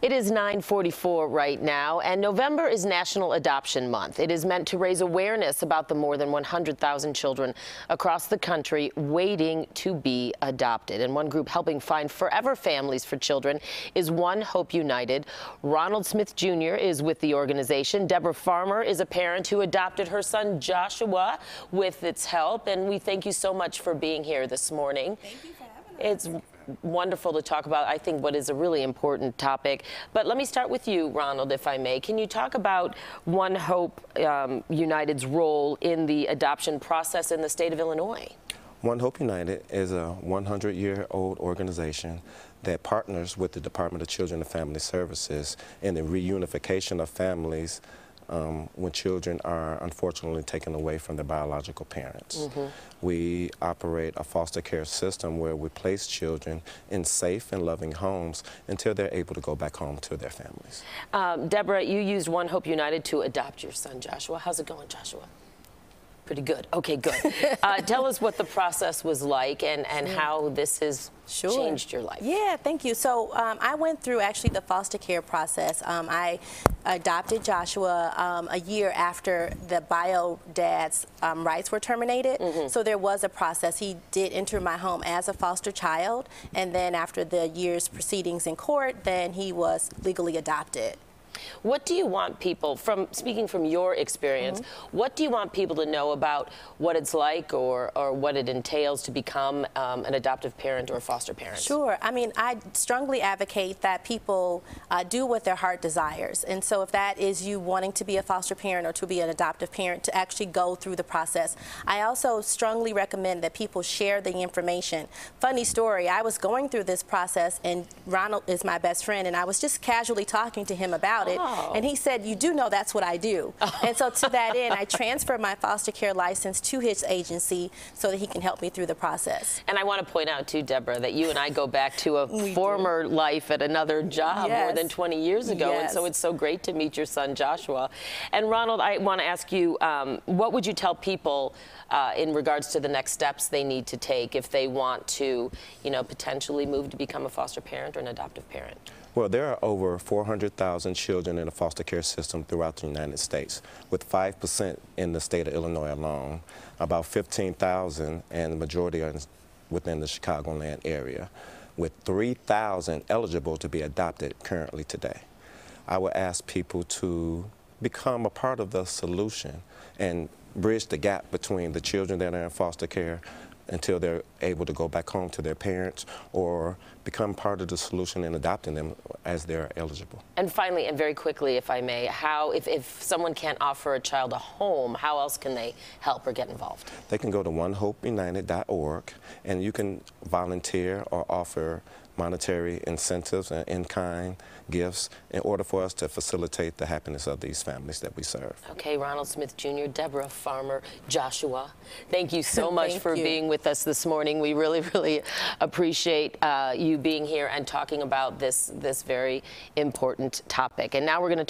It is 9:44 right now, and November is National Adoption Month. It is meant to raise awareness about the more than 100,000 children across the country waiting to be adopted. And one group helping find forever families for children is One Hope United. Ronald Smith Jr. is with the organization. Deborah Farmer is a parent who adopted her son Joshua with its help, and we thank you so much for being here this morning. Thank you for having us. It's wonderful to talk about, I think, what is a really important topic. But let me start with you, Ronald, if I may. Can you talk about One Hope United's role in the adoption process in the state of Illinois? One Hope United is a 100-year-old organization that partners with the Department of Children and Family Services in the reunification of families when children are unfortunately taken away from their biological parents. Mm-hmm. We operate a foster care system where we place children in safe and loving homes until they're able to go back home to their families. Deborah, you used One Hope United to adopt your son Joshua. How's it going, Joshua? Pretty good. Okay, good. Tell us what the process was like and how this has changed your life. Yeah, thank you. So I went through actually the foster care process. I adopted Joshua a year after the bio dad's rights were terminated. Mm-hmm. So there was a process. He did enter my home as a foster child, and then after the year's proceedings in court, then he was legally adopted. What do you want people, speaking from your experience, what do you want people to know about what it's like or what it entails to become an adoptive parent or a foster parent? Sure. I mean, I strongly advocate that people do what their heart desires. And so if that is you wanting to be a foster parent or to be an adoptive parent, to actually go through the process. I also strongly recommend that people share the information. Funny story, I was going through this process, and Ronald is my best friend, and I was just casually talking to him about it. Oh. And he said, "You do know that's what I do." Oh. And so to that end, I transferred my foster care license to his agency so that he can help me through the process. And I want to point out too, Deborah, that you and I go back to a former life at another job more than 20 years ago. Yes. And so it's so great to meet your son Joshua. And Ronald, I want to ask you, what would you tell people in regards to the next steps they need to take if they want to, potentially move to become a foster parent or an adoptive parent? Well, there are over 400,000 children in the foster care system throughout the United States, with 5% in the state of Illinois alone, about 15,000, and the majority are within the Chicagoland area, with 3,000 eligible to be adopted currently today. I would ask people to become a part of the solution and bridge the gap between the children that are in foster care until they're able to go back home to their parents, or become part of the solution in adopting them as they're eligible. And finally, and very quickly, if I may, if someone can't offer a child a home, how else can they help or get involved? They can go to onehopeunited.org, and you can volunteer or offer monetary incentives and in-kind gifts in order for us to facilitate the happiness of these families that we serve. Okay, Ronald Smith Jr., Deborah Farmer, Joshua, thank you so much for being with us this morning. We really, really appreciate you being here and talking about this very important topic. And now we're going to